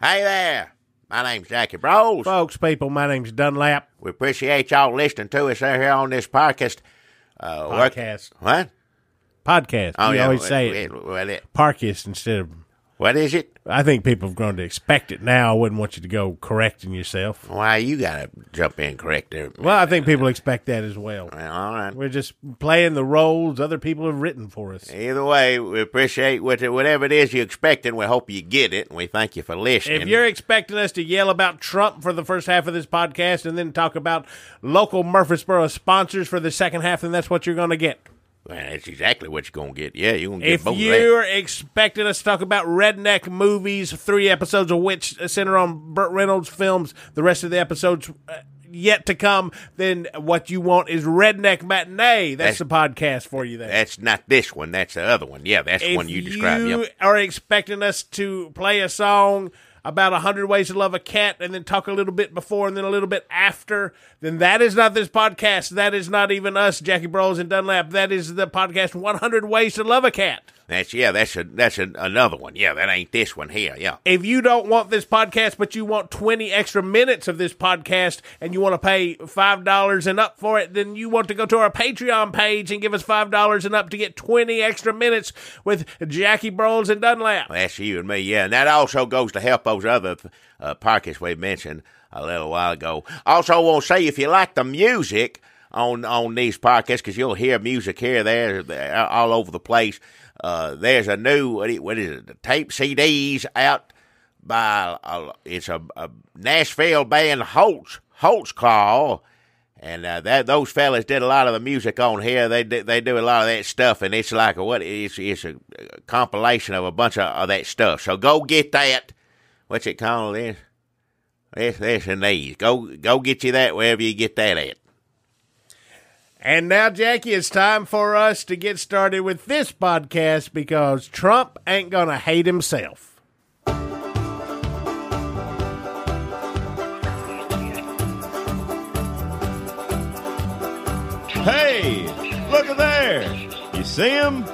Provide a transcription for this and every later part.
Hey there, my name's Jackie Bros. Folks, people, my name's Dunlap. We appreciate y'all listening to us here on this podcast. Podcast. What? Podcast. Oh, You always say it. Parkist instead of... What is it? I think people have grown to expect it now. I wouldn't want you to go correcting yourself. Why, you gotta jump in and correct it. Well, I think people expect that as well. Well, all right. We're just playing the roles other people have written for us. Either way, we appreciate whatever it is you're expecting. We hope you get it, and we thank you for listening. If you're expecting us to yell about Trump for the first half of this podcast and then talk about local Murfreesboro sponsors for the second half, then that's what you're going to get. Well, that's exactly what you're going to get. Yeah, you're going to get if both of that. If you're expecting us to talk about redneck movies, 3 episodes of which center on Burt Reynolds films, the rest of the episodes yet to come, then what you want is Redneck Matinee. That's the podcast for you there. That's not this one. That's the other one. Yeah, that's the one you described. If you are expecting us to play a song about 100 Ways to Love a Cat and then talk a little bit before and then a little bit after, then that is not this podcast. That is not even us, Jackie Bros and Dunlap. That is the podcast 100 Ways to Love a Cat. That's another one. Yeah, that ain't this one here. Yeah. If you don't want this podcast, but you want 20 extra minutes of this podcast and you want to pay $5 and up for it, then you want to go to our Patreon page and give us $5 and up to get 20 extra minutes with Jackie Bros and Dunlap. That's you and me, yeah. And that also goes to help those other podcasts we mentioned a little while ago. Also, I want to say, if you like the music on these podcasts, because you'll hear music here, there, all over the place. There's a new, what is it, the tape CDs out by, it's a Nashville band, Holtz Claw, and those fellas did a lot of the music on here. They do a lot of that stuff, and it's like it's a compilation of a bunch of that stuff. So go get that. What's it called? This and these. Go get you that wherever you get that at. And now, Jackie, it's time for us to get started with this podcast because Trump ain't going to hate himself. Hey, look at there. You see him?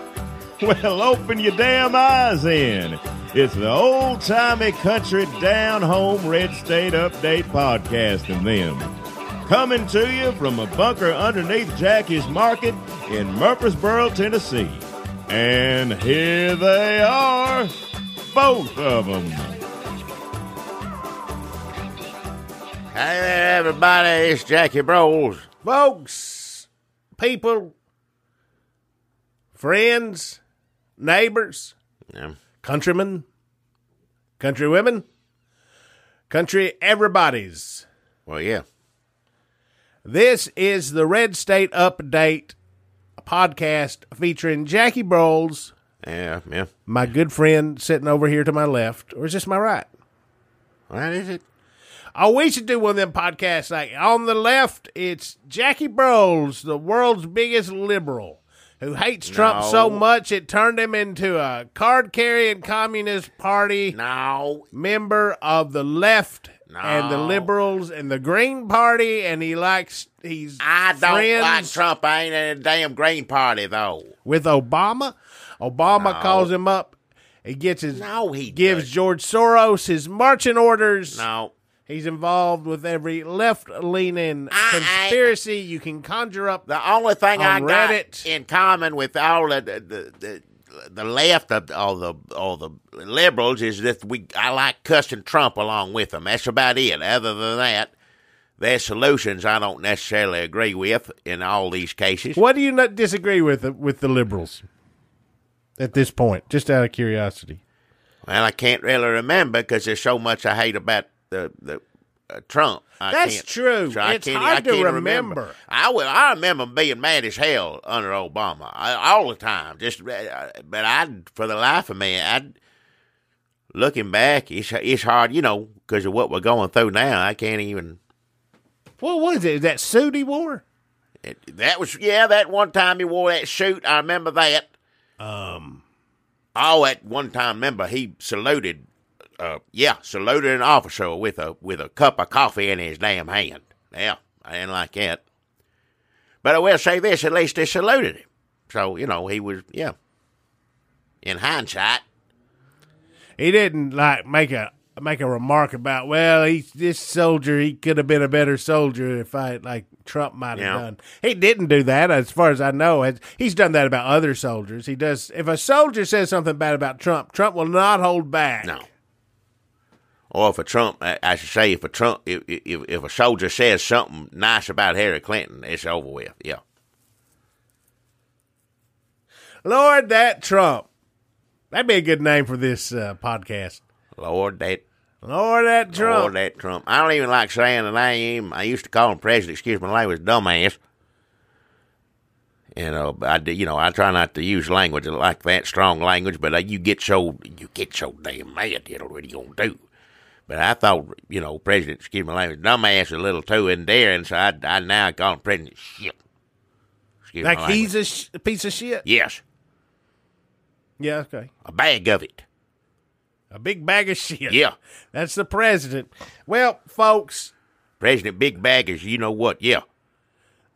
Well, open your damn eyes in. It's the old-timey country down-home red state update podcast and them. Coming to you from a bunker underneath Jackie's Market in Murfreesboro, Tennessee. And here they are, both of them. Hey there, everybody. It's Jackie Bros. Folks, people, friends, neighbors, countrymen, countrywomen, country everybody's. Well, yeah. This is the Red State Update podcast featuring Jackie Bowles. Yeah. My good friend sitting over here to my left. Or is this my right? What is it? Oh, we should do one of them podcasts. Like on the left, it's Jackie Bowles, the world's biggest liberal, who hates Trump so much it turned him into a card-carrying Communist Party member of the left. And the liberals and the Green Party, and I don't like Trump. I ain't in a damn Green Party, though. With Obama? Obama calls him up. He gives George Soros his marching orders. No. He's involved with every left-leaning conspiracy you can conjure up. The only thing I Reddit. got in common with all the left of all the liberals is that I like cussing Trump along with them. That's about it. Other than that, their solutions I don't necessarily agree with in all these cases. What do you not disagree with the liberals at this point? Just out of curiosity. Well, I can't really remember because there's so much I hate about the Trump. That's true. So it's hard to remember. I remember being mad as hell under Obama all the time. But for the life of me, looking back, it's hard, because of what we're going through now. I can't even. What was it? That suit he wore? That one time he wore that suit. I remember that. At one time, remember he saluted. Saluted an officer with a cup of coffee in his damn hand. Yeah, I didn't like that. But I will say this, at least they saluted him. So, he was, in hindsight. He didn't, make a make a remark about, well, this soldier, he could have been a better soldier if Trump might have done. He didn't do that, as far as I know. He's done that about other soldiers. He does. If a soldier says something bad about Trump, Trump will not hold back. No. Or if a soldier says something nice about Hillary Clinton, it's over with. Yeah. Lord, that Trump. That'd be a good name for this podcast. Lord, that Trump. Lord, that Trump. I don't even like saying the name. I used to call him president. Excuse my language, dumbass. I try not to use language like that, strong language, but you get so damn mad, what are you going to do? But I thought, president, excuse my language, dumbass is a little too in there, and so I now call him president shit. Excuse like my language. He's a piece of shit? Yes. Yeah, okay. A bag of it. A big bag of shit. Yeah. That's the president. Well, folks. President Big Bag is, you know what, yeah.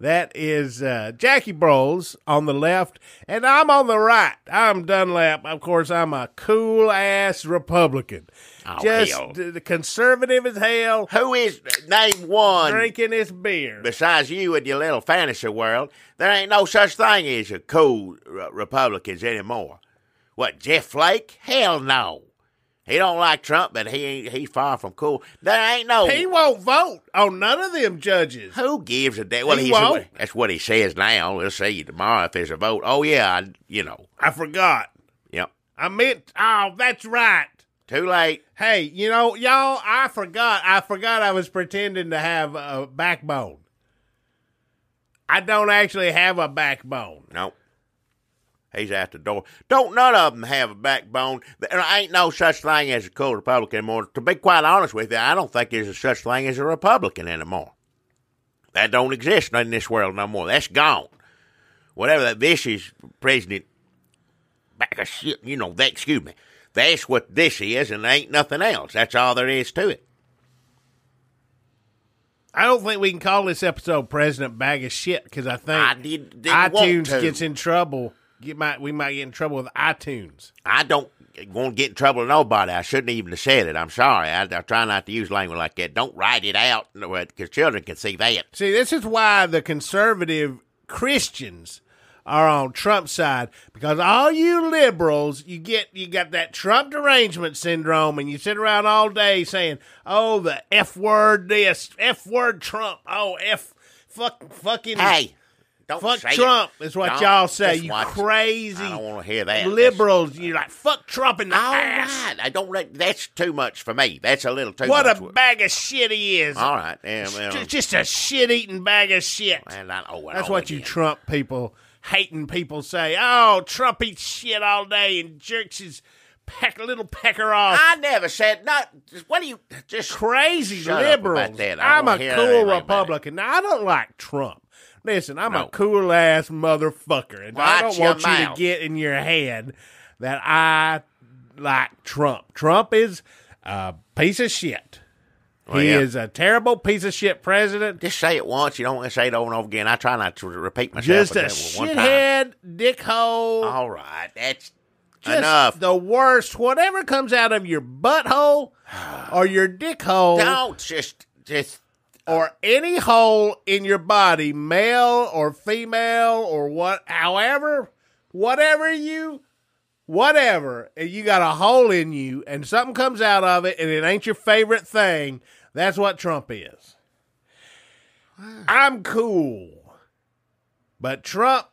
That is Jackie Broles on the left, and I'm on the right. I'm Dunlap. Of course, I'm a cool-ass Republican. Oh, just hell. The conservative as hell. Who is, name one, Drinking his beer. besides you and your little fantasy world, there ain't no such thing as a cool Republicans anymore. What, Jeff Flake? Hell no. He don't like Trump, but he's far from cool. There ain't no... He won't vote on none of them judges. Who gives a damn? Well, He won't. That's what he says now. We'll see tomorrow if there's a vote. Oh, yeah, I forgot. Yep. That's right. Too late. Hey, y'all, I forgot I was pretending to have a backbone. I don't actually have a backbone. Nope. He's out the door. Don't none of them have a backbone. There ain't no such thing as a cool Republican anymore. To be quite honest with you, I don't think there's a such thing as a Republican anymore. That don't exist in this world no more. That's gone. Whatever that vicious president, bag of shit, excuse me. That's what this is, and there ain't nothing else. That's all there is to it. I don't think we can call this episode President Bag of Shit, because I think didn't iTunes want to. gets in trouble. We might get in trouble with iTunes. I don't want to get in trouble with nobody. I shouldn't even have said it. I'm sorry. I try not to use language like that. Don't write it out, because children can see that. See, this is why the conservative Christians are on Trump's side, because all you liberals, you got that Trump derangement syndrome, and you sit around all day saying, "Oh, the F word this, F word Trump, oh fucking Hey, don't fuck say Trump," it. is what Don't. y'all say. Just You watch it. crazy I don't want to hear that. liberals. You're like, fuck Trump in the All ass. right. I don't. That's too much for me. That's a little too What much. a bag of shit he is. All right. Yeah, well, Just a shit-eating bag of shit. That's what you Trump people, hating people say. Oh, Trump eats shit all day and jerks his little pecker off. I never said not. What do you just Crazy shut liberals. up about that. I I'm don't a wanna hear cool anything about Republican. Now, I don't like Trump. Listen, I'm No. a cool-ass motherfucker. And I Watch don't want your you to mouth. get in your head that I like Trump. Trump is a piece of shit. Well, He yeah. is a terrible piece of shit president. Just say it once. You don't want to say it over and over again. I try not to repeat myself. Just but a that was one time. shithead, dickhole. All right. That's Just enough. the worst. Whatever comes out of your butthole or your dickhole Don't just. or any hole in your body, male or female or whatever, and you got a hole in you and something comes out of it and it ain't your favorite thing, that's what Trump is. I'm cool, but Trump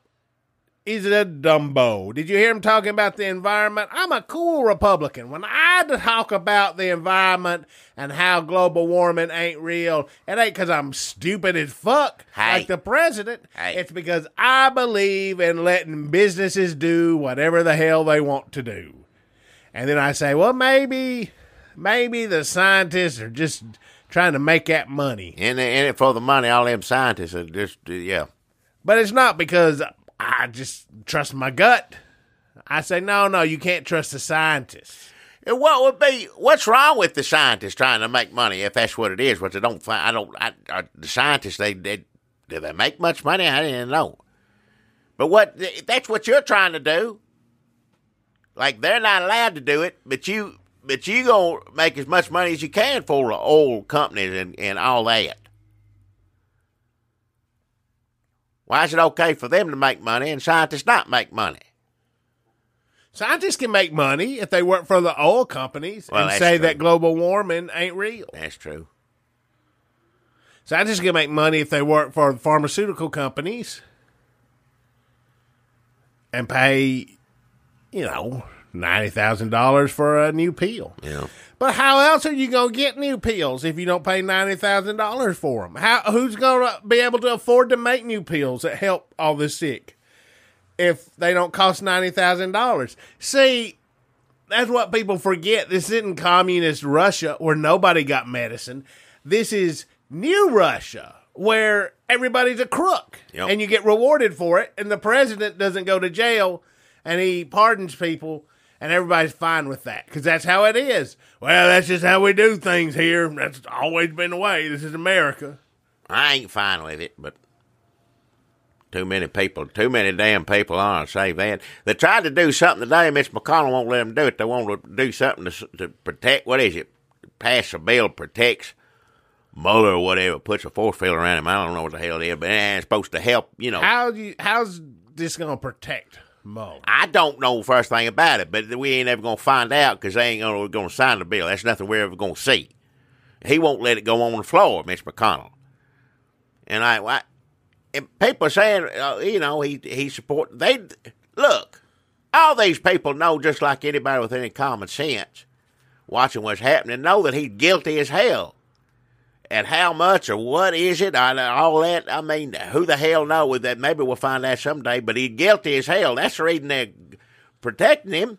is a Dumbo. Did you hear him talking about the environment? I'm a cool Republican. When I talk about the environment and how global warming ain't real, it ain't because I'm stupid as fuck like the president. Hey. It's because I believe in letting businesses do whatever the hell they want to do. And then I say, well, maybe the scientists are just trying to make that money. In it for the money, all them scientists are just, yeah. But it's not because I just trust my gut. I say, no, you can't trust the scientists. And what's wrong with the scientists trying to make money if that's what it is? What they don't find, the scientists, do they make much money? I didn't know. But that's what you're trying to do. Like, they're not allowed to do it, but But you gonna make as much money as you can for the oil companies and all that. Why is it okay for them to make money and scientists not make money? Scientists can make money if they work for the oil companies and say that global warming ain't real. That's true. Scientists can make money if they work for the pharmaceutical companies and pay, $90,000 for a new pill. Yeah. But how else are you going to get new pills if you don't pay $90,000 for them? Who's going to be able to afford to make new pills that help all the sick if they don't cost $90,000? See, that's what people forget. This isn't communist Russia where nobody got medicine. This is new Russia where everybody's a crook and you get rewarded for it, and the president doesn't go to jail and he pardons people. And everybody's fine with that because that's how it is. Well, that's just how we do things here. That's always been the way. This is America. I ain't fine with it, but too many damn people are to say that. They tried to do something today. Mitch McConnell won't let them do it. They want to do something to protect, what is it? Pass a bill protects Mueller or whatever, puts a force field around him. I don't know what the hell it is, but it's supposed to help, How's this going to protect Mueller? I don't know the first thing about it, but we ain't ever going to find out because they ain't going to sign the bill. That's nothing we're ever going to see. He won't let it go on the floor, Mitch McConnell. And and people are saying, he support. Look, all these people know, just like anybody with any common sense, watching what's happening, know that he's guilty as hell. And how much or what is it? All that. I mean, who the hell knows that? Maybe we'll find out someday. But he's guilty as hell. That's the reason they're protecting him.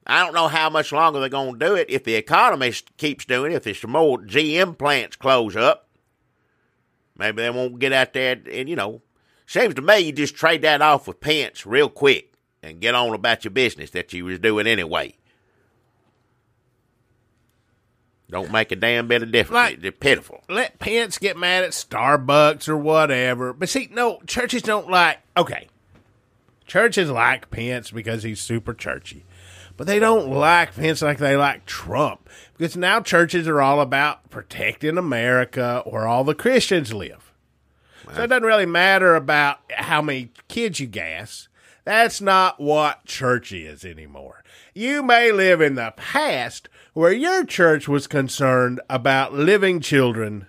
I don't know how much longer they're going to do it. If the economy keeps doing it, if there's some more GM plants close up, maybe they won't get out there. And, seems to me you just trade that off with Pence real quick and get on about your business that you was doing anyway. Don't make a damn bit of difference. They're pitiful. Let Pence get mad at Starbucks or whatever. But see, no, churches don't churches like Pence because he's super churchy. But they don't like Pence like they like Trump. Because now churches are all about protecting America where all the Christians live. So it doesn't really matter about how many kids you gas. That's not what church is anymore. You may live in the past where your church was concerned about living children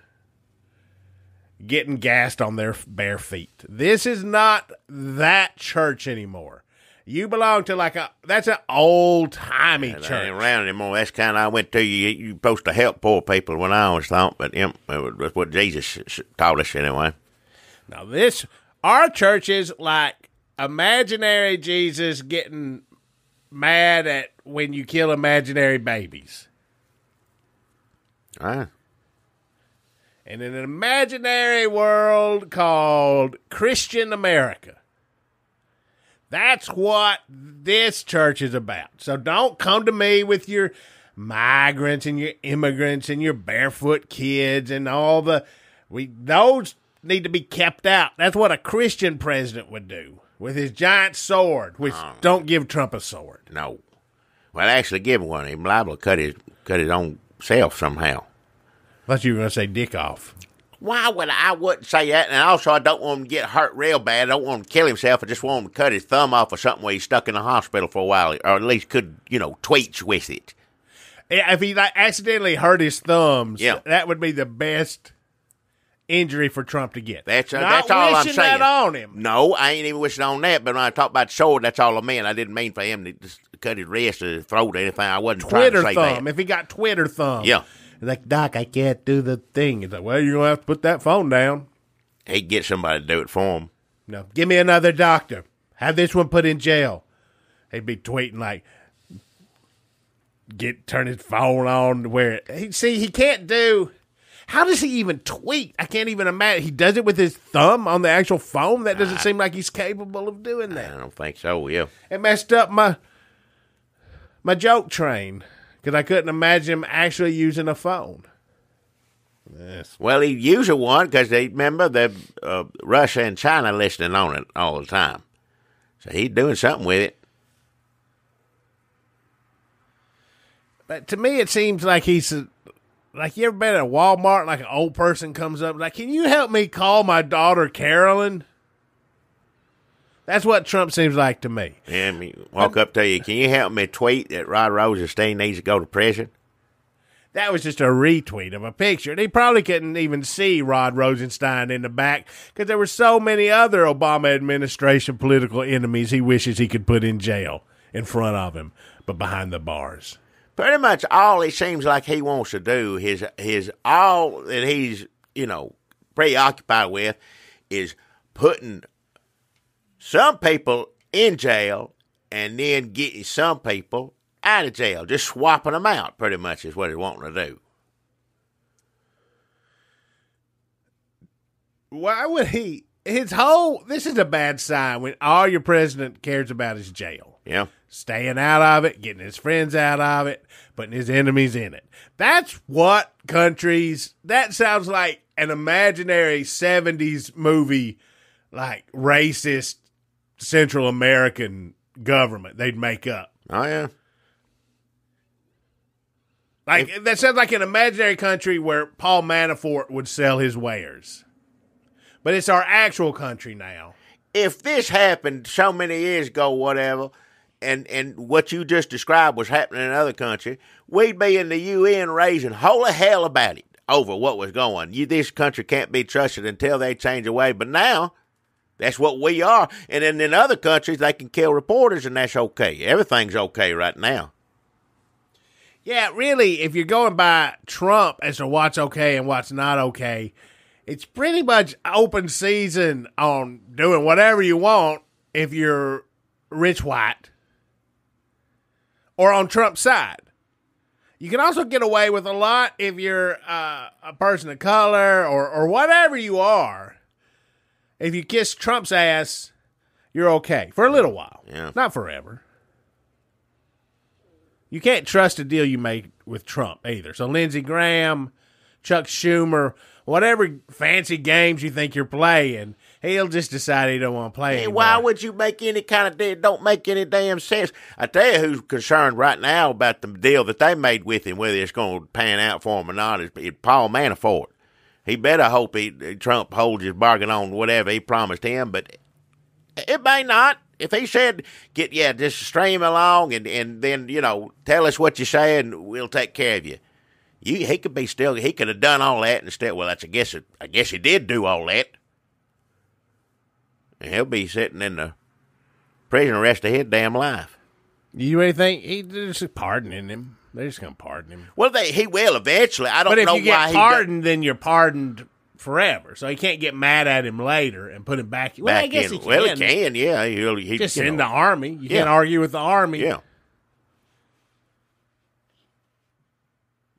getting gassed on their bare feet. This is not that church anymore. You belong to that's an old-timey church. That ain't around anymore. That's kind of I went to. You're supposed to help poor people when I always thought, but that's what Jesus taught us anyway. Now our church is like imaginary Jesus getting mad at when you kill imaginary babies. Right. In an imaginary world called Christian America. That's what this church is about. So don't come to me with your migrants and your immigrants and your barefoot kids and all those need to be kept out. That's what a Christian president would do with his giant sword, which don't give Trump a sword. No. Well, actually give him one. He's liable to cut his own self somehow. I thought you were going to say dick off. Why would I wouldn't say that? And also, I don't want him to get hurt real bad. I don't want him to kill himself. I just want him to cut his thumb off or something where he's stuck in the hospital for a while, or at least could, twitch with it. Yeah, if he accidentally hurt his thumbs, that would be the best injury for Trump to get. That's all I'm saying. Not wishing that on him. No, I ain't even wishing on that. But when I talk about sword, that's all I meant. I didn't mean for him to just cut his wrist or his throat or anything. I wasn't trying to say thumb. that. If he got Twitter thumb. Yeah. Like, Doc, I can't do the thing. He's like, well, you're going to have to put that phone down. He'd get somebody to do it for him. No, give me another doctor. Have this one put in jail. He'd be tweeting like, turn his phone on where, he can't do, how does he even tweet? I can't even imagine. He does it with his thumb on the actual phone? That doesn't seem like he's capable of doing that. I don't think so, yeah. It messed up my joke train. Because I couldn't imagine him actually using a phone. Yes. Well, he'd use one because remember Russia and China listening on it all the time. So he's doing something with it. But to me, it seems like he's like, you ever been at a Walmart, like an old person comes up, like, can you help me call my daughter Carolyn? That's what Trump seems like to me. Yeah, walk up to you. Can you help me tweet that Rod Rosenstein needs to go to prison? That was just a retweet of a picture. And he probably couldn't even see Rod Rosenstein in the back because there were so many other Obama administration political enemies he wishes he could put in jail in front of him, but behind the bars. Pretty much all it seems like he wants to do, his all that he's, preoccupied with is putting some people in jail and then getting some people out of jail, just swapping them out, pretty much is what he's wanting to do. Why would he? This is a bad sign when all your president cares about is jail. Yeah. Staying out of it, getting his friends out of it, putting his enemies in it. That sounds like an imaginary 70s movie, like racist Central American government they'd make up. Oh, yeah. That sounds like an imaginary country where Paul Manafort would sell his wares. But it's our actual country now. If this happened so many years ago, whatever, and what you just described was happening in another country, we'd be in the UN raising holy hell about it over what was going. This country can't be trusted until they change the way. But now, that's what we are. And then in other countries, they can kill reporters, and that's okay. Everything's okay right now. Yeah, really, if you're going by Trump as to what's okay and what's not okay, it's pretty much open season on doing whatever you want if you're rich white or on Trump's side. You can also get away with a lot if you're a person of color or whatever you are. If you kiss Trump's ass, you're okay for a little while. Yeah. Not forever. You can't trust a deal you make with Trump either. So Lindsey Graham, Chuck Schumer, whatever fancy games you think you're playing, he'll just decide he don't want to play anymore. Why would you make any kind of deal? Don't make any damn sense. I tell you who's concerned right now about the deal that they made with him, whether it's going to pan out for him or not, is Paul Manafort. He better hope Trump holds his bargain on whatever he promised him, but it may not. If he said, just stream along and then, tell us what you say and we'll take care of you. He could have done all that instead. Well, I guess he did do all that. And he'll be sitting in the prison the rest of his damn life. You really think they're just pardoning him? They're just going to pardon him. Well, he will eventually. I don't know why. But if you get pardoned, then you're pardoned forever. So he can't get mad at him later and put him back. Well, I guess he can. Well, he can, yeah. He just in the army. You can't argue with the army. Yeah.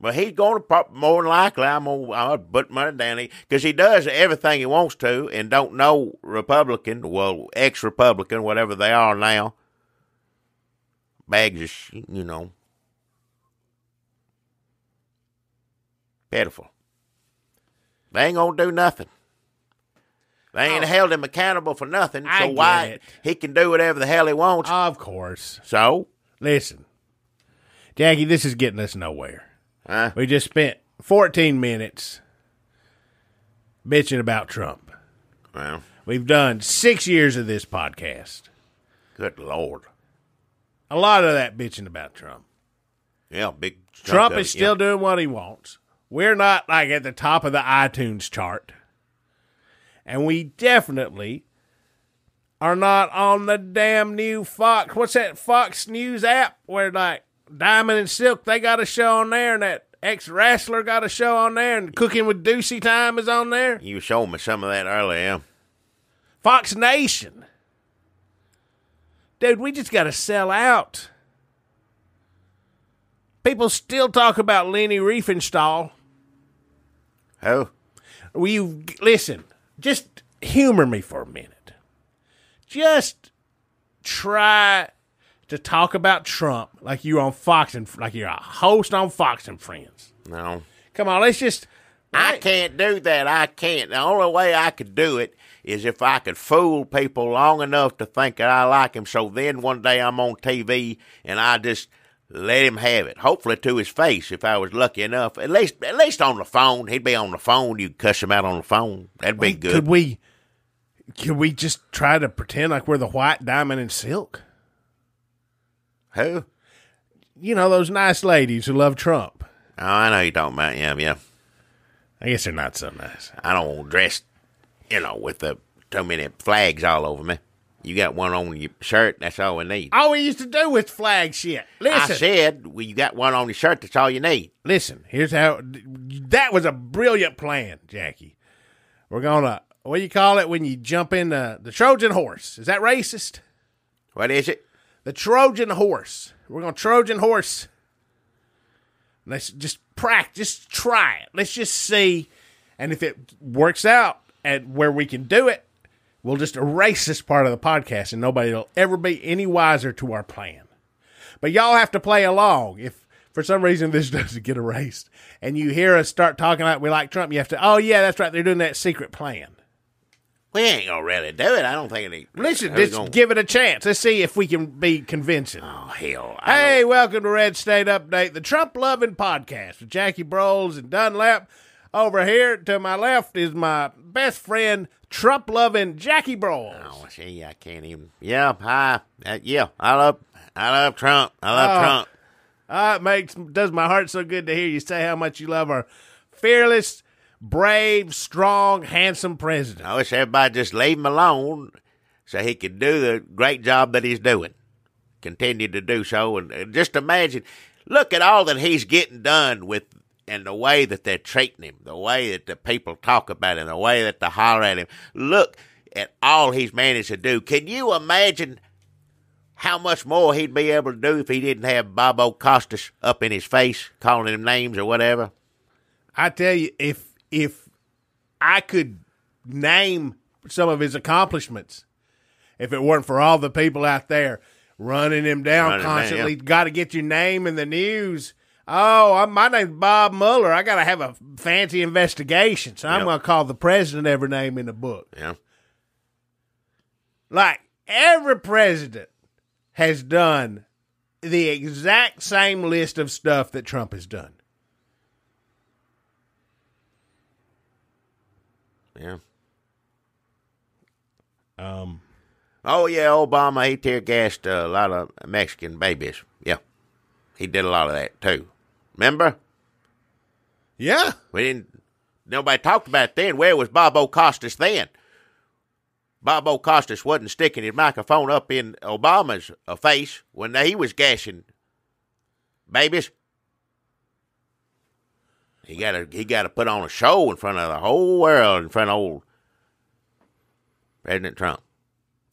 But he's going to more than likely, I'll put money down because he does everything he wants to and don't know Republican, ex-Republican, whatever they are now. Bags is, pitiful. They ain't going to do nothing. They ain't held him accountable for nothing, so why he can do whatever the hell he wants. Of course. So? Listen, Jackie, this is getting us nowhere. We just spent 14 minutes bitching about Trump. Well, we've done 6 years of this podcast. Good Lord. A lot of that bitching about Trump. Yeah, big. Trump is still doing what he wants. We're not like at the top of the iTunes chart. And we definitely are not on the damn new Fox. What's that Fox News app where like Diamond and Silk, they got a show on there, and that ex-wrestler got a show on there, and Cooking with Deucey Time is on there. You showed me some of that earlier. Fox Nation. Dude, we just got to sell out. People still talk about Leni Riefenstahl. Who? Listen, just humor me for a minute. Just try to talk about Trump like you're on Fox and like you're a host on Fox and Friends. No. Come on, let's just. I can't do that. I can't. The only way I could do it is if I could fool people long enough to think that I like him. So then one day I'm on TV and I just let him have it. Hopefully to his face, if I was lucky enough. At least on the phone. He'd be on the phone. You'd cuss him out on the phone. That'd be good. Could we just try to pretend like we're the White Diamond and Silk? Who? You know, those nice ladies who love Trump. Oh, I know you're talking about. Yeah. I guess they're not so nice. I don't want to dress, with too many flags all over me. You got one on your shirt, that's all we need. All we used to do with flag shit. Listen. I said, you got one on your shirt, that's all you need. Listen, here's how. That was a brilliant plan, Jackie. We're going to, what do you call it when you jump in the Trojan horse? Is that racist? What is it? The Trojan horse. We're going to Trojan horse. Let's just practice, just try it. Let's just see. And if it works out at where we can do it, we'll just erase this part of the podcast and nobody will ever be any wiser to our plan. But y'all have to play along. If for some reason this doesn't get erased and you hear us start talking like we like Trump, you have to, oh yeah, that's right, they're doing that secret plan. We ain't going to really do it. I don't think any. Listen, just give it a chance. Let's see if we can be convincing. Oh, hell. Hey, welcome to Red State Update, the Trump-loving podcast with Jackie Broles and Dunlap. Over here to my left is my best friend, Trump-loving Jackie Broles. Oh, see, I can't even. Yeah, hi. I love Trump. I love Trump. It does my heart so good to hear you say how much you love our fearless, brave, strong, handsome president. I wish everybody just leave him alone so he could do the great job that he's doing. Continue to do so. And just imagine, look at all that he's getting done with, and the way that they're treating him, the way that the people talk about him, the way that they holler at him. Look at all he's managed to do. Can you imagine how much more he'd be able to do if he didn't have Bobo Costas up in his face, calling him names or whatever? I tell you, if I could name some of his accomplishments, if it weren't for all the people out there running him down constantly, got to get your name in the news. Oh, my name's Bob Mueller. I got to have a fancy investigation, so I'm going to call the president every name in the book. Yeah. Like, every president has done the exact same list of stuff that Trump has done. Yeah. Oh, yeah, Obama, he tear-gassed a lot of Mexican babies. Yeah. He did a lot of that, too. Remember? Yeah. Nobody talked about it then. Where was Bobo Costas then? Bobo Costas wasn't sticking his microphone up in Obama's face when he was gassing babies. He got to put on a show in front of the whole world, in front of old President Trump.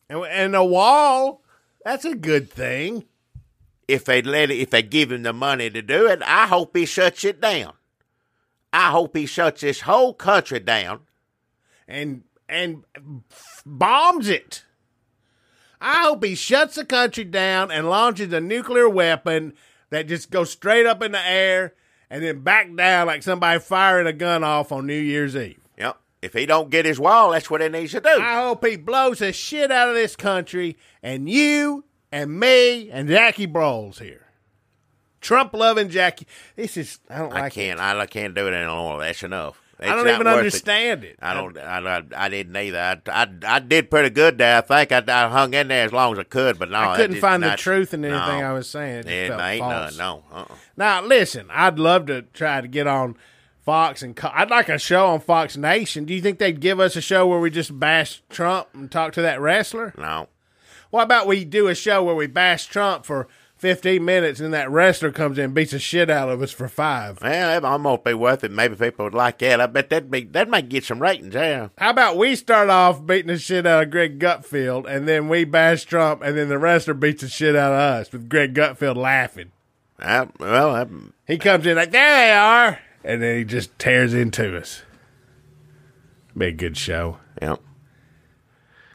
And a wall, that's a good thing. If they give him the money to do it, I hope he shuts it down. I hope he shuts this whole country down. And bombs it. I hope he shuts the country down and launches a nuclear weapon that just goes straight up in the air and then back down like somebody firing a gun off on New Year's Eve. Yep. If he don't get his wall, that's what he needs to do. I hope he blows the shit out of this country, and you and me and Jackie Broles here. Trump-loving Jackie. This is, I can't do it anymore. That's enough. I don't even understand it. I didn't either. I did pretty good there. I think I hung in there as long as I could, but no. I couldn't find the truth in anything I was saying. It felt ain't false. No. Now, listen, I'd love to try to get on Fox, and I'd like a show on Fox Nation. Do you think they'd give us a show where we just bash Trump and talk to that wrestler? No. What about we do a show where we bash Trump for 15 minutes and that wrestler comes in and beats the shit out of us for 5? Well, that almost be worth it. Maybe people would like that. I bet that might get some ratings, yeah. How about we start off beating the shit out of Greg Gutfeld, and then we bash Trump, and then the wrestler beats the shit out of us with Greg Gutfeld laughing? He comes in like, there they are, and then he just tears into us. Be a good show. Yep.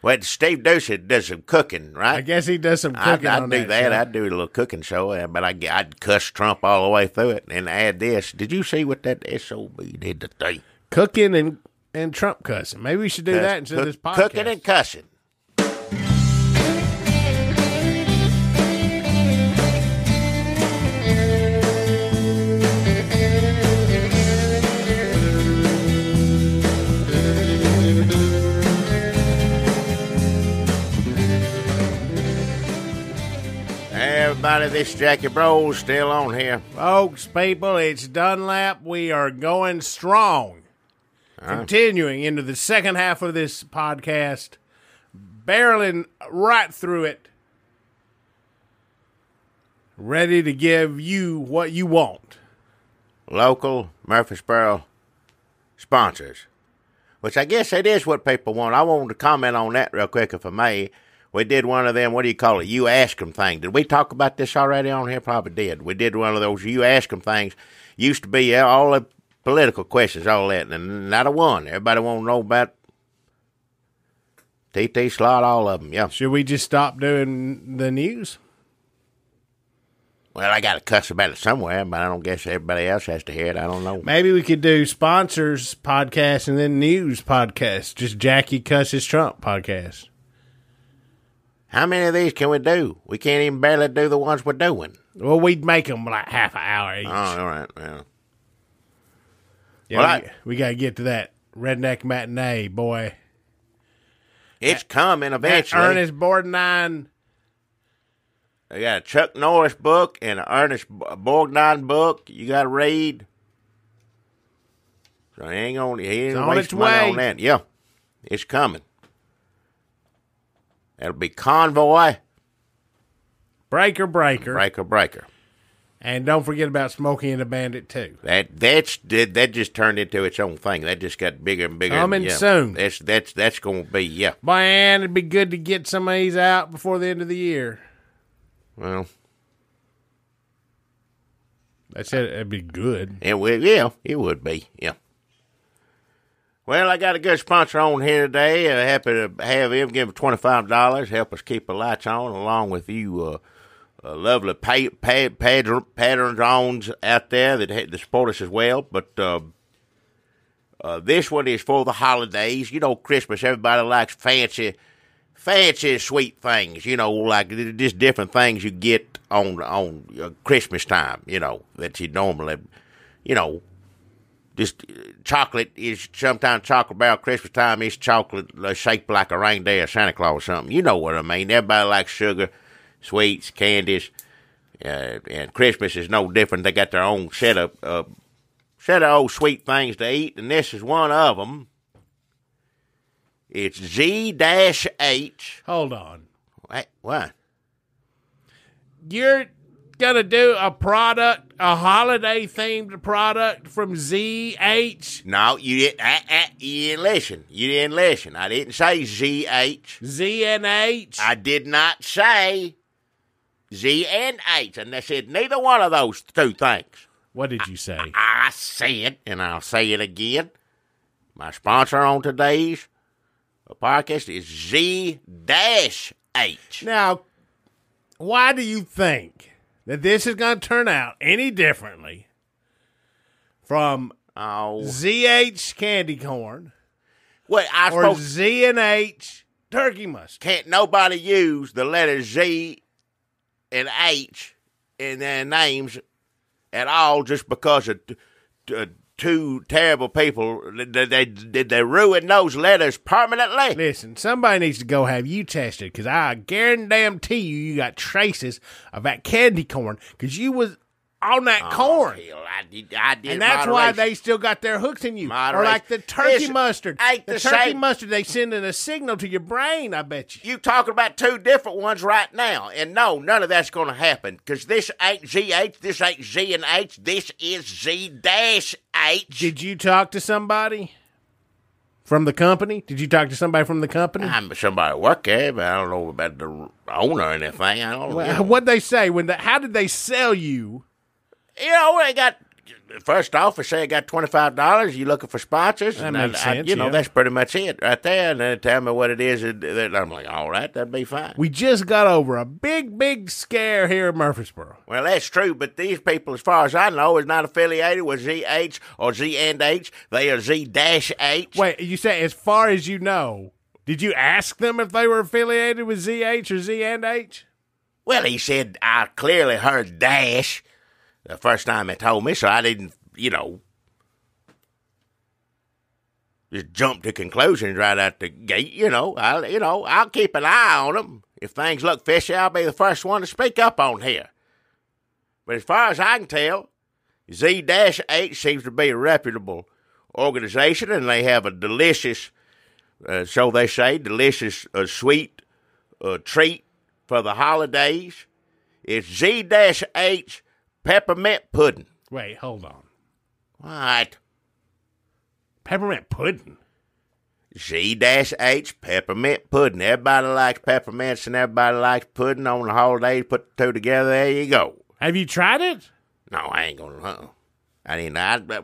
Well, Steve Doocy does some cooking, right? I guess he does some cooking. I'd do that. I'd do a little cooking show, but I'd cuss Trump all the way through it and add this. Did you see what that SOB did today? Cooking and Trump cussing. Maybe we should do that instead of this podcast. Cooking and cussing. everybody. This is Jackie Bros still on here. Folks, people, it's Dunlap. We are going strong. Continuing into the second half of this podcast, barreling right through it, ready to give you what you want. Local Murfreesboro sponsors, which I guess it is what people want. I wanted to comment on that real quick, if I may. We did one of them, what do you call it, you ask them thing. Did we talk about this already on here? Probably did. We did one of those you ask them things. Used to be all the political questions, all that, and not a one. Everybody want to know about TT Slot, all of them, yeah. Should we just stop doing the news? Well, I got to cuss about it somewhere, but I don't guess everybody else has to hear it. I don't know. Maybe we could do sponsors podcast and then news podcast. Just Jackie cusses Trump podcast. How many of these can we do? We can't even barely do the ones we're doing. Well, we'd make them like half an hour each. Oh, all right. Well, yeah, we got to get to that redneck matinee, boy. It's coming eventually. Ernest Borgnine. They got a Chuck Norris book and an Ernest Borgnine book you got to read. So he ain't on its way on that. Yeah, it's coming. That'll be Convoy. Breaker. And don't forget about Smokey and the Bandit, too. That just turned into its own thing. That just got bigger and bigger. Coming soon. That's going to be, yeah. Man, it'd be good to get some of these out before the end of the year. Well, I said it'd be good. It would, yeah, it would be, yeah. Well, I got a good sponsor on here today. Happy to have him give him $25. Help us keep the lights on, along with you lovely patrons out there that support us as well. But this one is for the holidays. You know, Christmas, everybody likes fancy, sweet things. You know, like just different things you get on Christmas time, you know, that you normally, you know, just chocolate is sometimes chocolate barrel. Christmas time is chocolate shaped like a reindeer, Santa Claus or something. You know what I mean. Everybody likes sugar, sweets, candies, and Christmas is no different. They got their own set of old sweet things to eat, and this is one of them. It's Z-H. Hold on. What? You're gonna do a holiday-themed product from ZH? No, you didn't. You didn't listen. I didn't say ZH. Z and H? I did not say Z and H, and I said neither one of those two things. What did you say? I said, and I'll say it again, my sponsor on today's podcast is Z-H. Now, why do you think that this is going to turn out any differently from ZH candy corn or Z and H turkey mustard? Can't nobody use the letters Z and H in their names at all just because of two terrible people. Did they ruin those letters permanently? Listen, somebody needs to go have you tested, because I guarantee you got traces of that candy corn, because you was on that corn. Hell, I did. And that's why they still got their hooks in you. Or like the turkey mustard. The turkey mustard, they sending a signal to your brain, I bet you. You talking about two different ones right now. And no, none of that's going to happen, because this ain't ZH, this ain't Z and H, this is Z-H. Did you talk to somebody from the company? Did you talk to somebody from the company? I'm somebody work there, but I don't know about the owner or anything. I don't know. What'd they say? How did they sell you? You know, they got, first off, they say I got $25. You looking for sponsors? That makes sense. That's pretty much it right there. And then they tell me what it is. And I'm like, all right, that'd be fine. We just got over a big scare here in Murfreesboro. Well, that's true, but these people, as far as I know, is not affiliated with ZH or Z and H. They are Z-H. Wait, you say as far as you know. Did you ask them if they were affiliated with ZH or Z and H? Well, he said, I clearly heard dash the first time they told me, so I didn't, just jump to conclusions right out the gate. I'll keep an eye on them. If things look fishy, I'll be the first one to speak up on here. But as far as I can tell, Z-H seems to be a reputable organization, and they have a delicious, so they say, delicious sweet treat for the holidays. It's Z-H peppermint pudding. Wait, hold on. What? Peppermint pudding? Z-H peppermint pudding. Everybody likes peppermints and everybody likes pudding on the holidays. Put the two together, there you go. Have you tried it? No, I ain't gonna. I mean,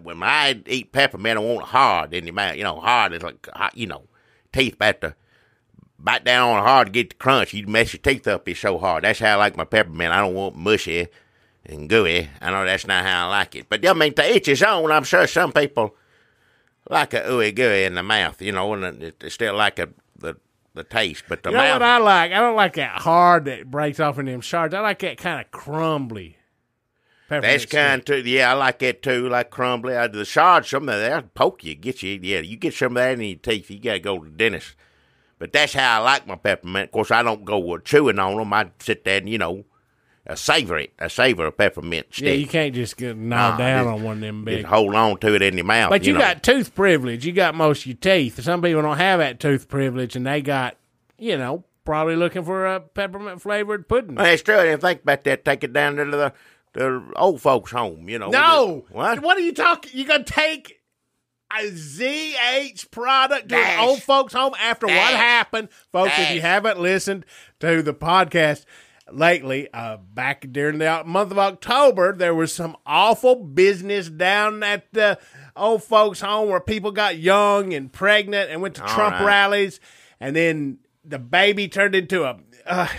when I eat peppermint, I want it hard in your mouth. You know, hard is like, teeth about to bite down on it hard to get the crunch. You mess your teeth up, it's so hard. That's how I like my peppermint. I don't want mushy and gooey. I know that's not how I like it. But, I mean, to each his own. I'm sure some people like a ooey gooey in the mouth, and it's still like the taste. But the you know mouth. What I like? I don't like that hard that breaks off in them shards. I like that kind of crumbly. That's kind too. Yeah, I like that too. Like crumbly. The shards, some of that poke you, get you. Yeah, you get some of that in your teeth. You gotta go to the dentist. But that's how I like my peppermint. Of course, I don't go chewing on them. I sit there and savor it. I savor a peppermint stick. Yeah, you can't just get knocked down on one of them big. Just hold on to it in your mouth. But you got tooth privilege. You got most of your teeth. Some people don't have that tooth privilege, and they got, probably looking for a peppermint flavored pudding. Well, that's true. I didn't think about that. Take it down to the old folks' home, No. What? What are you talking? You gonna take a ZH product to an old folks' home after what happened, folks? If you haven't listened to the podcast lately, back during the month of October, there was some awful business down at the old folks' home where people got young and pregnant and went to Trump rallies, and then the baby turned into a.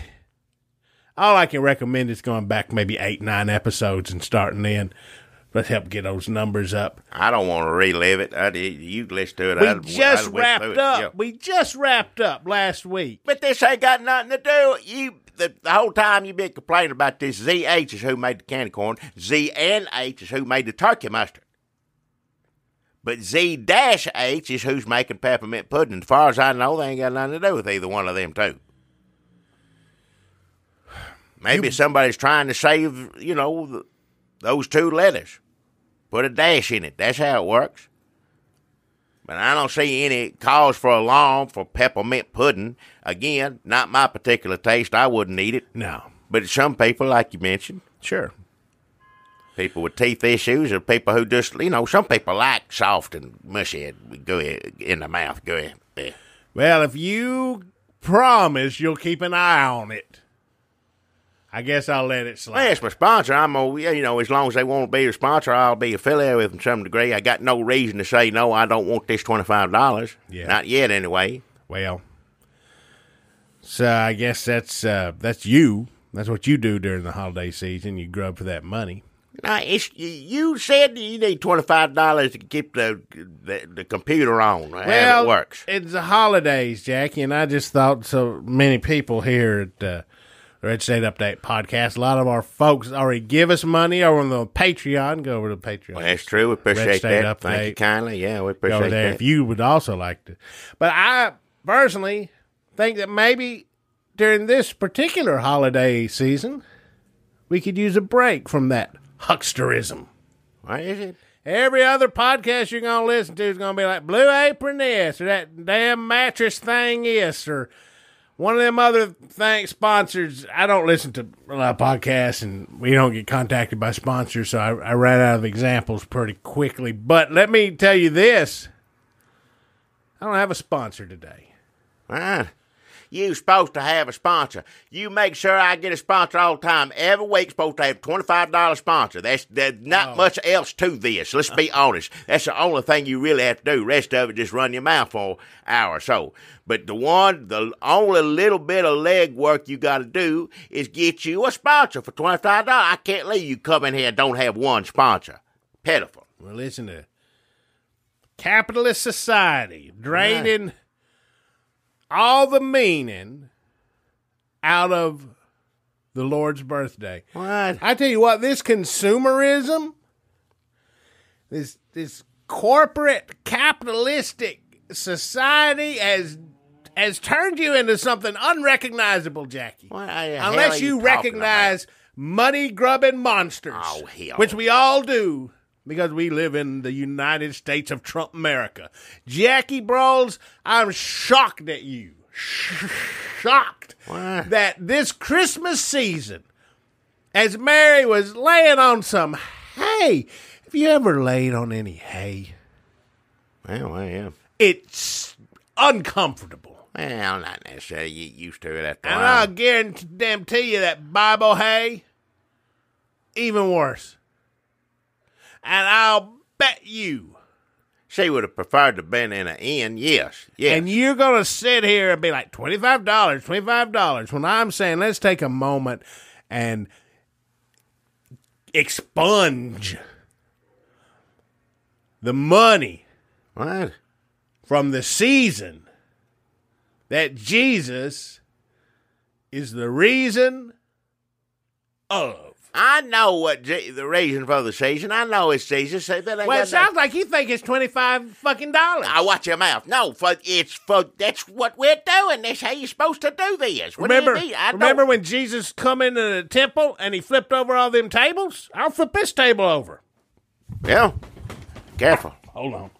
All I can recommend is going back maybe 8-9 episodes and starting in. Let's help get those numbers up. I don't want to relive it. You listen to it. We just wrapped up. Yeah. We just wrapped up last week. But this ain't got nothing to do. The whole time you've been complaining about this. ZH is who made the candy corn. ZNH is who made the turkey mustard. But Z-H is who's making peppermint pudding. As far as I know, they ain't got nothing to do with either one of them two. Maybe somebody's trying to save, those two letters. Put a dash in it. That's how it works. But I don't see any cause for alarm for peppermint pudding. Again, not my particular taste. I wouldn't eat it. No. But some people, like you mentioned. Sure. People with teeth issues or people who just, some people like soft and mushy and gooey in the mouth. Gooey. Yeah. Well, if you promise you'll keep an eye on it, I guess I'll let it slide. Well, it's my sponsor. As long as they want to be a sponsor, I'll be affiliated with them to some degree. I got no reason to say, no, I don't want this $25. Yeah. Not yet, anyway. Well, so I guess that's you. That's what you do during the holiday season. You grub for that money. Now, you said you need $25 to keep the computer on. Well, it works. It's the holidays, Jackie, and I just thought so many people here at the Red State Update podcast, a lot of our folks already give us money over on the Patreon. Go over to the Patreon. Well, that's true. We appreciate that. Thank you kindly. Yeah, we appreciate go there that. If you would also like to. But I personally think that maybe during this particular holiday season, we could use a break from that hucksterism. What is it? Every other podcast you're going to listen to is going to be like Blue Apron this, or that damn mattress thing is, or one of them other sponsors. I don't listen to a lot of podcasts, and we don't get contacted by sponsors, so I ran out of examples pretty quickly. But let me tell you this. I don't have a sponsor today. You're supposed to have a sponsor. You make sure I get a sponsor all the time. Every week supposed to have a $25 sponsor. There's not much else to this. Let's be honest. That's the only thing you really have to do. The rest of it, just run your mouth for an hour or so. But the only little bit of leg work you got to do is get you a sponsor for $25. I can't leave you come in here and don't have one sponsor. Pitiful. Well, listen to capitalist society draining all the meaning out of the Lord's birthday. What? I tell you what, this consumerism, this corporate capitalistic society has turned you into something unrecognizable, Jackie. What unless you recognize money-grubbing monsters. Oh, hell. Which we all do because we live in the United States of Trump America. Jackie Brawls, I'm shocked at you. Shocked What? that this Christmas season, as Mary was laying on some hay, have you ever laid on any hay? Well, I am. It's uncomfortable. Well, not necessarily. You get used to it after a And while. I'll guarantee you that Bible hay, even worse. And I'll bet you. She would have preferred to have been in an inn, yes. And you're going to sit here and be like, $25, $25. When I'm saying let's take a moment and expunge the money What? from the season that Jesus is the reason of. I know what the reason for the season. I know it's Jesus. That ain't Well, it got sounds like you think it's $25 fucking. Now, watch your mouth. No, that's what we're doing. That's how you're supposed to do this. What do you mean? Remember when Jesus come into the temple and he flipped over all them tables? I'll flip this table over. Yeah. Careful. Hold on.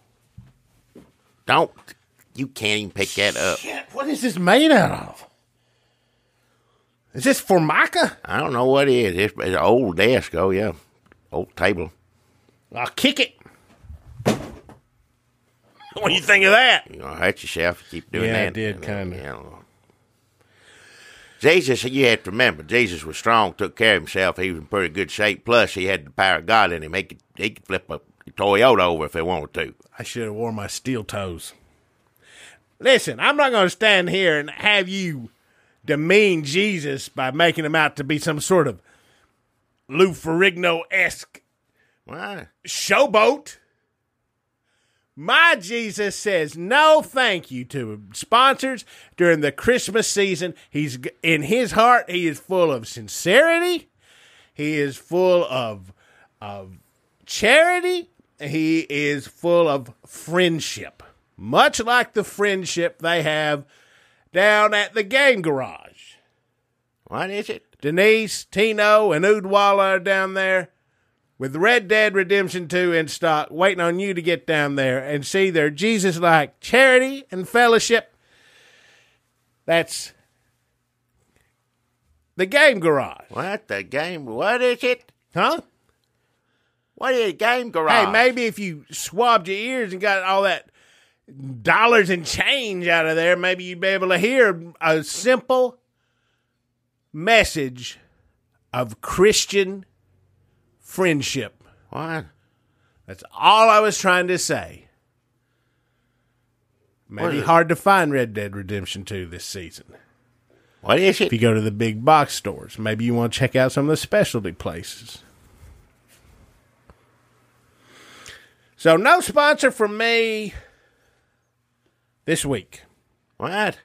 Don't. You can't even pick that up. Shit, what is this made out of? Is this formica? I don't know what it is. It's an old desk. Oh, yeah. Old table. I'll kick it. What do you think of that? You're going to hurt yourself if you keep doing Yeah, that. I did, kinda. Jesus, you have to remember, Jesus was strong, took care of himself. He was in pretty good shape. Plus, he had the power of God in him. He could flip a Toyota over if he wanted to. I should have worn my steel toes. Listen, I'm not going to stand here and have you demean Jesus by making him out to be some sort of Lou Ferrigno-esque Why? showboat. My Jesus says no thank you to sponsors during the Christmas season. He's in his heart, he is full of sincerity. He is full of charity. He is full of friendship. Much like the friendship they have down at the game garage. What is it? Denise, Tino, and Oodwalla are down there with Red Dead Redemption 2 in stock, waiting on you to get down there and see their Jesus-like charity and fellowship. That's the game garage. What the game? What is it? Huh? What is game garage? Hey, maybe if you swabbed your ears and got all that dollars and change out of there, maybe you'd be able to hear a simple message of Christian friendship. What? That's all I was trying to say. Maybe hard to find Red Dead Redemption 2 this season. What is If it? you go to the big box stores, maybe you want to check out some of the specialty places. So no sponsor from me this week. What?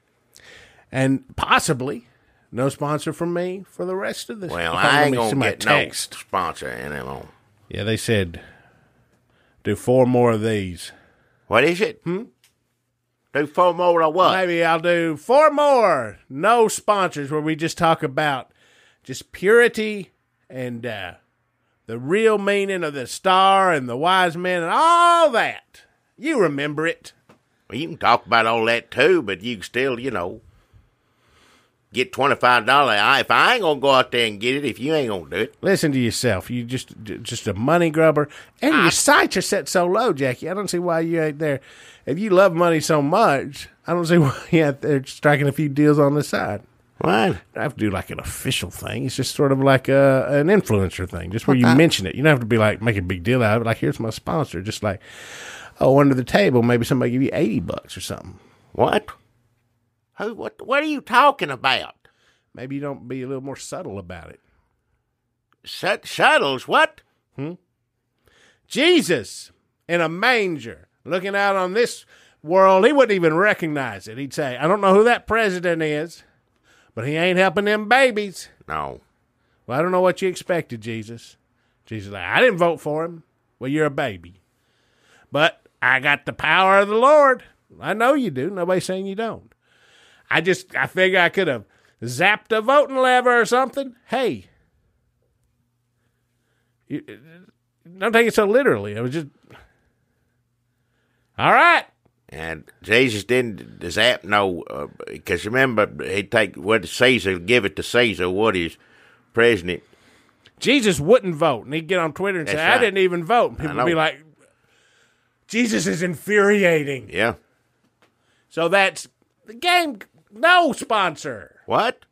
And possibly no sponsor from me for the rest of this. Well, Hold on, I let ain't me see gonna my get text. no sponsor anymore. Yeah, they said do 4 more of these. What is it? Do 4 more of what? Maybe I'll do 4 more no sponsors where we just talk about just purity and the real meaning of the star and the wise men and all that. You remember it. Well, you can talk about all that too, but you can still, get $25. If I ain't gonna go out there and get it, if you ain't gonna do it. Listen to yourself. You just a money grubber. And your sights are set so low, Jackie. I don't see why you ain't there. If you love money so much, I don't see why you ain't there striking a few deals on the side. What? I have to do like an official thing. It's just sort of like an influencer thing, just where you mention it. You don't have to be like, make a big deal out of it. Like, here's my sponsor. Just like, oh, under the table, maybe somebody give you $80 or something. What? Who? What are you talking about? Maybe you don't be a little more subtle about it. Shuttles? What? Jesus in a manger, looking out on this world, he wouldn't even recognize it. He'd say, I don't know who that president is, but he ain't helping them babies. No. Well, I don't know what you expected, Jesus. Jesus is like, I didn't vote for him. Well, you're a baby. But I got the power of the Lord. I know you do. Nobody's saying you don't. I figure I could have zapped a voting lever or something. Hey, Don't take it so literally. It was just, all right. And Jesus didn't zap no, because remember, he'd take what Caesar, give it to Caesar, what is president. Jesus wouldn't vote, and he'd get on Twitter and say, I didn't even vote. And people would be like, Jesus is infuriating. Yeah. So that's the game. No sponsor. What?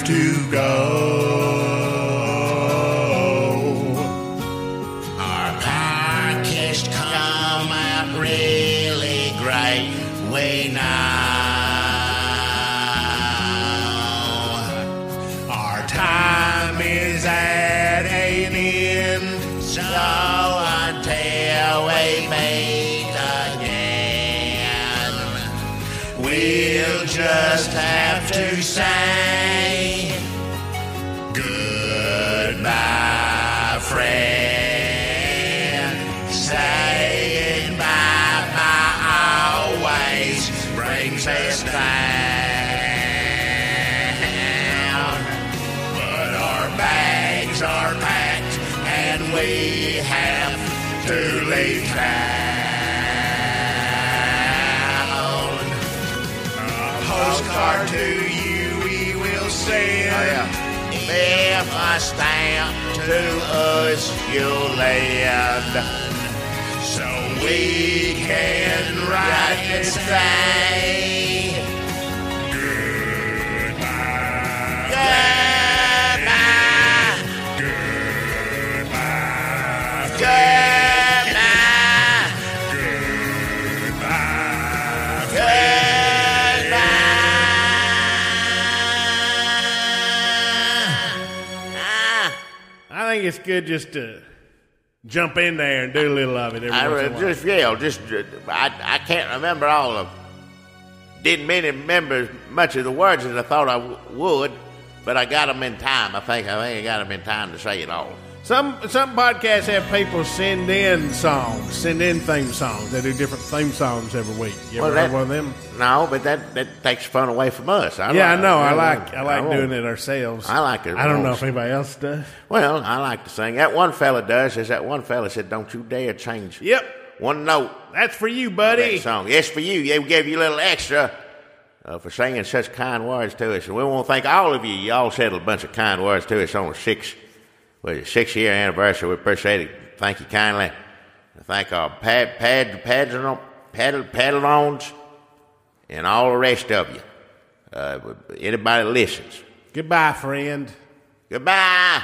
To go. Our podcast come out really great. We know our time is at an end. So until we meet again, we'll just have to say goodbye, friend. Saying bye-bye always brings us down. But our bags are packed and we have to leave town. A postcard to you we will send. If a stamp to us you'll land, so we can write and say goodbye. Goodbye. Goodbye. Goodbye. Goodbye. Goodbye. I think it's good just to jump in there and do a little of it every once in a while. I can't remember all of. Didn't remember much of the words as I thought I would, but I got them in time. I think I got them in time to say it all. Some podcasts have people send in theme songs. They do different theme songs every week. You ever heard one of them? No, but that takes fun away from us. I know. I like doing it ourselves. I like it. I don't know if anybody else does. Well, I like to sing. That one fella does. There's that one fella said, "Don't you dare change." Yep. One note. That's for you, buddy. That song. Yes, for you. They gave you a little extra for singing such kind words to us. And we want to thank all of you. You all said a bunch of kind words to us on the 6-year anniversary. We appreciate it. Thank you kindly. Thank our Padalons and all the rest of you. Anybody that listens. Goodbye, friend. Goodbye.